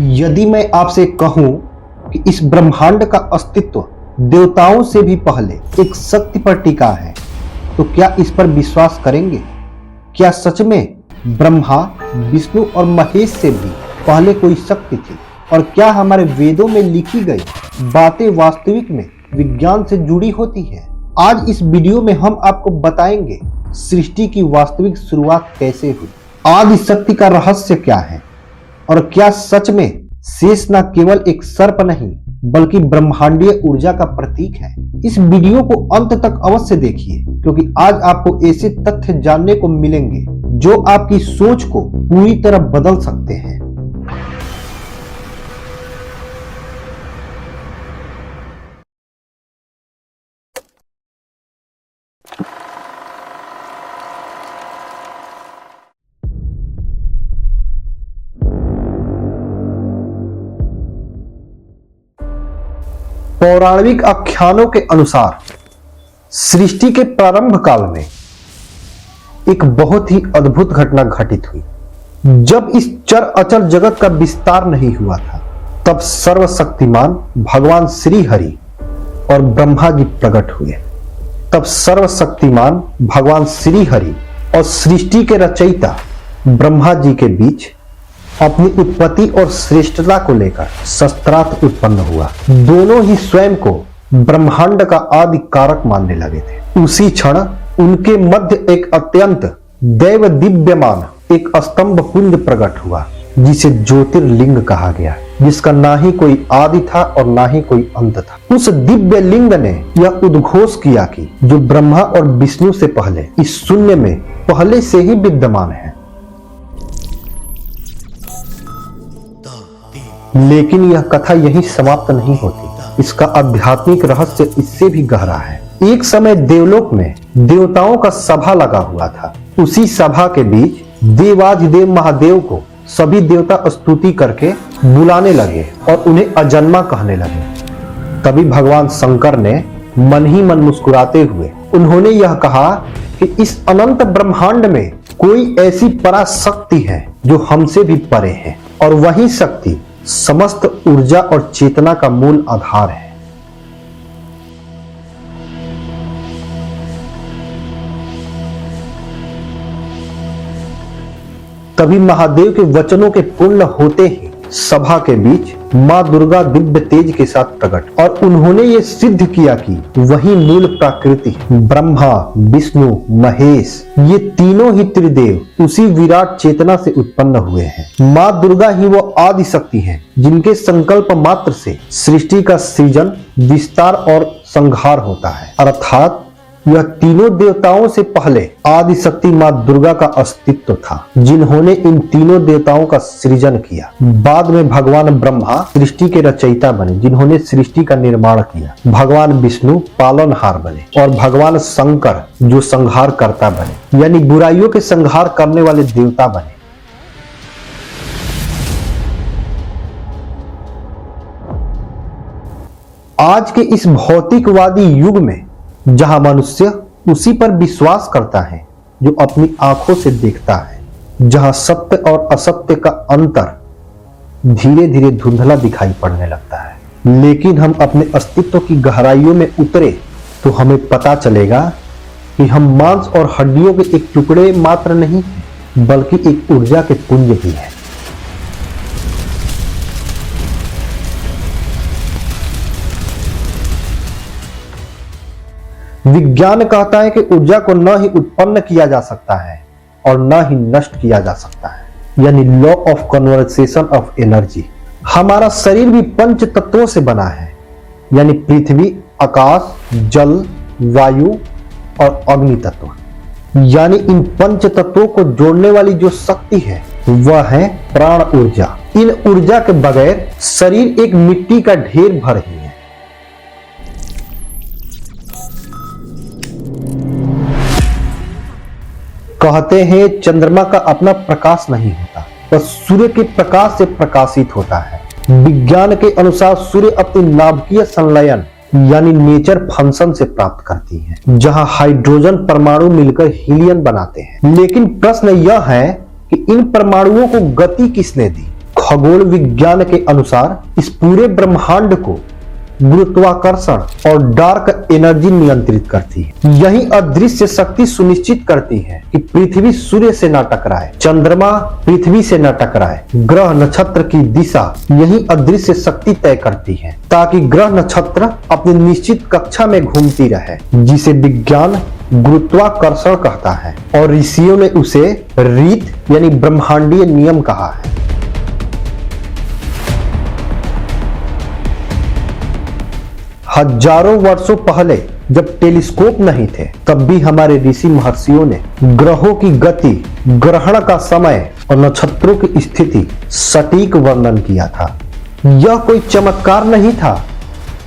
यदि मैं आपसे कहूं कि इस ब्रह्मांड का अस्तित्व देवताओं से भी पहले एक शक्ति पर टिका है, तो क्या इस पर विश्वास करेंगे? क्या सच में ब्रह्मा, विष्णु और महेश से भी पहले कोई शक्ति थी? और क्या हमारे वेदों में लिखी गई बातें वास्तविक में विज्ञान से जुड़ी होती है? आज इस वीडियो में हम आपको बताएंगे सृष्टि की वास्तविक शुरुआत कैसे हुई, आदि शक्ति का रहस्य क्या है, और क्या सच में शेष न केवल एक सर्प नहीं बल्कि ब्रह्मांडीय ऊर्जा का प्रतीक है। इस वीडियो को अंत तक अवश्य देखिए, क्योंकि आज आपको ऐसे तथ्य जानने को मिलेंगे जो आपकी सोच को पूरी तरह बदल सकते हैं। पौराणिक आख्यानों के अनुसार सृष्टि के प्रारंभ काल में एक बहुत ही अद्भुत घटना घटित हुई। जब इस चर अचल जगत का विस्तार नहीं हुआ था, तब सर्वशक्तिमान भगवान श्री हरि और ब्रह्मा जी प्रकट हुए। तब सर्वशक्तिमान भगवान श्री हरि और सृष्टि के रचयिता ब्रह्मा जी के बीच अपनी उत्पत्ति और श्रेष्ठता को लेकर शस्त्रार्थ उत्पन्न हुआ। दोनों ही स्वयं को ब्रह्मांड का आदि कारक मानने लगे थे। उसी क्षण उनके मध्य एक अत्यंत दैव दिव्यमान एक स्तंभ पुंज प्रकट हुआ, जिसे ज्योतिर्लिंग कहा गया, जिसका ना ही कोई आदि था और ना ही कोई अंत था। उस दिव्य लिंग ने यह उद्घोष किया कि जो ब्रह्मा और विष्णु से पहले इस शून्य में पहले से ही विद्यमान है। लेकिन यह कथा यहीं समाप्त नहीं होती। इसका आध्यात्मिक रहस्य इससे भी गहरा है। एक समय देवलोक में देवताओं का सभा लगा हुआ था। उसी सभा के बीच देवाधिदेव महादेव को सभी देवता स्तुति करके बुलाने लगे और उन्हें अजन्मा कहने लगे। तभी भगवान शंकर ने मन ही मन मुस्कुराते हुए उन्होंने यह कहा कि इस अनंत ब्रह्मांड में कोई ऐसी पराशक्ति है जो हमसे भी परे है, और वही शक्ति समस्त ऊर्जा और चेतना का मूल आधार है। तभी महादेव के वचनों के पूर्ण होते ही सभा के बीच मां दुर्गा दिव्य तेज के साथ प्रकट, और उन्होंने ये सिद्ध किया कि वही मूल प्रकृति ब्रह्मा, विष्णु, महेश, ये तीनों ही त्रिदेव उसी विराट चेतना से उत्पन्न हुए हैं। मां दुर्गा ही वो आदि शक्ति है जिनके संकल्प मात्र से सृष्टि का सृजन, विस्तार और संहार होता है। अर्थात यह तीनों देवताओं से पहले आदि शक्ति मां दुर्गा का अस्तित्व था, जिन्होंने इन तीनों देवताओं का सृजन किया। बाद में भगवान ब्रह्मा सृष्टि के रचयिता बने, जिन्होंने सृष्टि का निर्माण किया। भगवान विष्णु पालनहार बने, और भगवान शंकर जो संहार करता बने, यानी बुराइयों के संहार करने वाले देवता बने। आज के इस भौतिकवादी युग में जहां मनुष्य उसी पर विश्वास करता है जो अपनी आंखों से देखता है, जहां सत्य और असत्य का अंतर धीरे धीरे धुंधला दिखाई पड़ने लगता है, लेकिन हम अपने अस्तित्व की गहराइयों में उतरे तो हमें पता चलेगा कि हम मांस और हड्डियों के एक टुकड़े मात्र नहीं बल्कि एक ऊर्जा के पुंज भी हैं। विज्ञान कहता है कि ऊर्जा को न ही उत्पन्न किया जा सकता है और न ही नष्ट किया जा सकता है, यानी law of conversation of energy. हमारा शरीर भी पंच तत्वों से बना है, यानी पृथ्वी, आकाश, जल, वायु और अग्नि तत्व। यानी इन पंच तत्वों को जोड़ने वाली जो शक्ति है वह है प्राण ऊर्जा। इन ऊर्जा के बगैर शरीर एक मिट्टी का ढेर भर ही है। कहते हैं चंद्रमा का अपना प्रकाश नहीं होता, वह सूर्य के प्रकाश से प्रकाशित होता है। विज्ञान के अनुसार सूर्य अपनी नाभिकीय संलयन यानी नेचर फंक्शन से प्राप्त करती है, जहां हाइड्रोजन परमाणु मिलकर हीलियम बनाते हैं। लेकिन प्रश्न यह है कि इन परमाणुओं को गति किसने दी? खगोल विज्ञान के अनुसार इस पूरे ब्रह्मांड को गुरुत्वाकर्षण और डार्क एनर्जी नियंत्रित करती है। यही अदृश्य शक्ति सुनिश्चित करती है कि पृथ्वी सूर्य से न टकराए, चंद्रमा पृथ्वी से न टकराए। ग्रह नक्षत्र की दिशा यही अदृश्य शक्ति तय करती है ताकि ग्रह नक्षत्र अपनी निश्चित कक्षा में घूमती रहे, जिसे विज्ञान गुरुत्वाकर्षण कहता है और ऋषियों ने उसे रीत यानी ब्रह्मांडीय नियम कहा है। हजारों वर्षों पहले जब टेलीस्कोप नहीं थे, तब भी हमारे ऋषि महर्षियों ने ग्रहों की गति, ग्रहण का समय और नक्षत्रों की स्थिति सटीक वर्णन किया था। यह कोई चमत्कार नहीं था,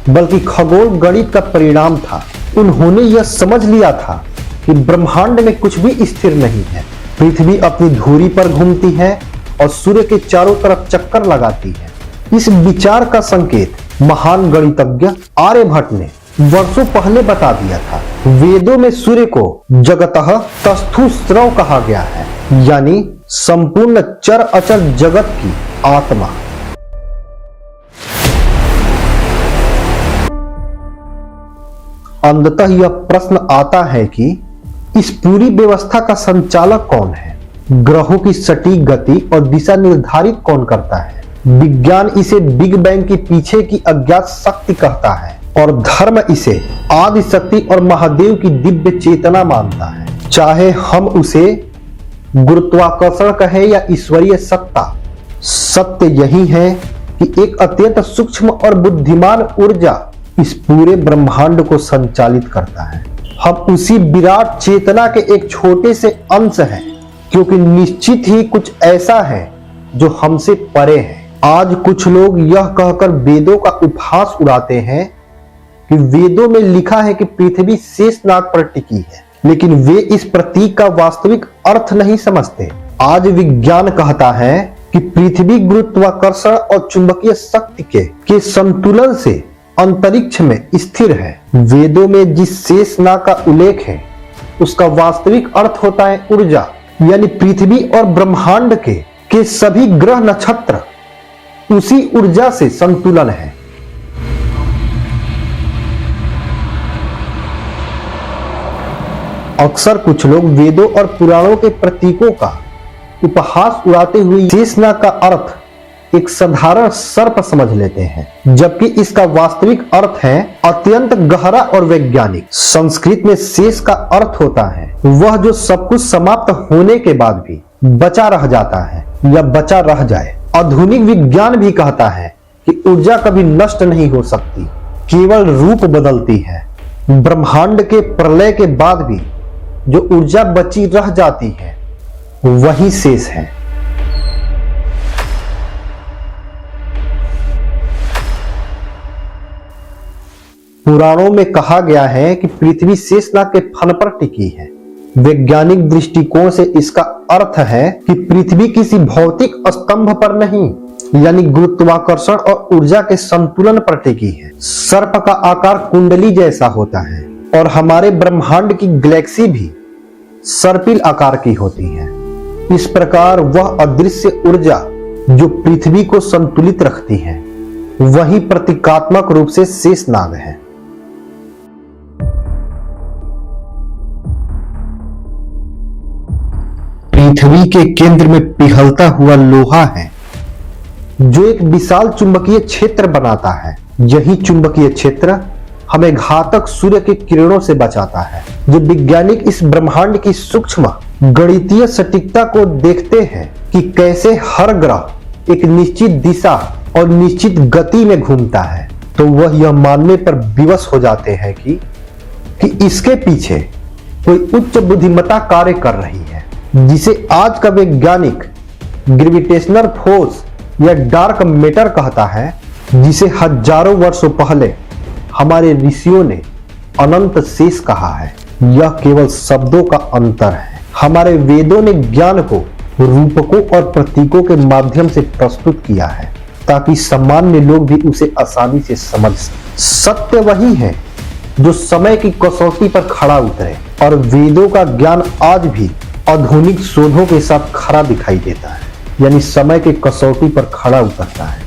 बल्कि खगोल गणित का परिणाम था। उन्होंने यह समझ लिया था कि ब्रह्मांड में कुछ भी स्थिर नहीं है। पृथ्वी अपनी धुरी पर घूमती है और सूर्य के चारों तरफ चक्कर लगाती है। इस विचार का संकेत महान गणितज्ञ आर्यभट्ट ने वर्षों पहले बता दिया था। वेदों में सूर्य को जगतः तस्थुस्रव कहा गया है, यानी संपूर्ण चर अचर जगत की आत्मा। अंततः यह प्रश्न आता है कि इस पूरी व्यवस्था का संचालक कौन है? ग्रहों की सटीक गति और दिशा निर्धारित कौन करता है? विज्ञान इसे बिग बैंग के पीछे की अज्ञात शक्ति कहता है और धर्म इसे आदि शक्ति और महादेव की दिव्य चेतना मानता है। चाहे हम उसे गुरुत्वाकर्षण कहे या ईश्वरीय सत्ता, सत्य यही है कि एक अत्यंत सूक्ष्म और बुद्धिमान ऊर्जा इस पूरे ब्रह्मांड को संचालित करता है। हम उसी विराट चेतना के एक छोटे से अंश हैं, क्योंकि निश्चित ही कुछ ऐसा है जो हमसे परे है। आज कुछ लोग यह कहकर वेदों का उपहास उड़ाते हैं कि वेदों में लिखा है कि पृथ्वी शेषनाग पर टिकी है, लेकिन वे इस प्रतीक का वास्तविक अर्थ नहीं समझते। आज विज्ञान कहता है कि पृथ्वी गुरुत्वाकर्षण और चुंबकीय शक्ति के संतुलन से अंतरिक्ष में स्थिर है। वेदों में जिस शेषनाग का उल्लेख है, उसका वास्तविक अर्थ होता है ऊर्जा, यानी पृथ्वी और ब्रह्मांड के सभी ग्रह नक्षत्र उसी ऊर्जा से संतुलन है। अक्सर कुछ लोग वेदों और पुराणों के प्रतीकों का उपहास उड़ाते हुए शेषनाग का अर्थ एक साधारण सर्प समझ लेते हैं, जबकि इसका वास्तविक अर्थ है अत्यंत गहरा और वैज्ञानिक। संस्कृत में शेष का अर्थ होता है वह जो सब कुछ समाप्त होने के बाद भी बचा रह जाता है या बचा रह जाए। आधुनिक विज्ञान भी कहता है कि ऊर्जा कभी नष्ट नहीं हो सकती, केवल रूप बदलती है। ब्रह्मांड के प्रलय के बाद भी जो ऊर्जा बची रह जाती है वही शेष है। पुराणों में कहा गया है कि पृथ्वी शेषनाग के फन पर टिकी है। वैज्ञानिक दृष्टिकोण से इसका अर्थ है कि पृथ्वी किसी भौतिक स्तंभ पर नहीं, यानी गुरुत्वाकर्षण और ऊर्जा के संतुलन पर टिकी है। सर्प का आकार कुंडली जैसा होता है और हमारे ब्रह्मांड की गैलेक्सी भी सर्पिल आकार की होती है। इस प्रकार वह अदृश्य ऊर्जा जो पृथ्वी को संतुलित रखती है वही प्रतीकात्मक रूप से शेषनाग है। पृथ्वी के केंद्र में पिघलता हुआ लोहा है जो एक विशाल चुंबकीय क्षेत्र बनाता है। यही चुंबकीय क्षेत्र हमें घातक सूर्य की किरणों से बचाता है। जब वैज्ञानिक इस ब्रह्मांड की सूक्ष्म गणितीय सटीकता को देखते हैं कि कैसे हर ग्रह एक निश्चित दिशा और निश्चित गति में घूमता है, तो वह यह मानने पर विवश हो जाते हैं कि इसके पीछे कोई उच्च बुद्धिमत्ता कार्य कर रही है, जिसे आज का वैज्ञानिक ग्रेविटेशनल फोर्स या डार्क मैटर कहता है, जिसे हजारों वर्षों पहले हमारे ऋषियों ने अनंत शेष कहा है। यह केवल शब्दों का अंतर है। हमारे वेदों ने ज्ञान को रूपकों और प्रतीकों के माध्यम से प्रस्तुत किया है ताकि सामान्य लोग भी उसे आसानी से समझ सकें। सत्य वही है जो समय की कसौटी पर खड़ा उतरे, और वेदों का ज्ञान आज भी आधुनिक शोधों के साथ खरा दिखाई देता है। यानी समय के कसौटी पर खड़ा उतरता है।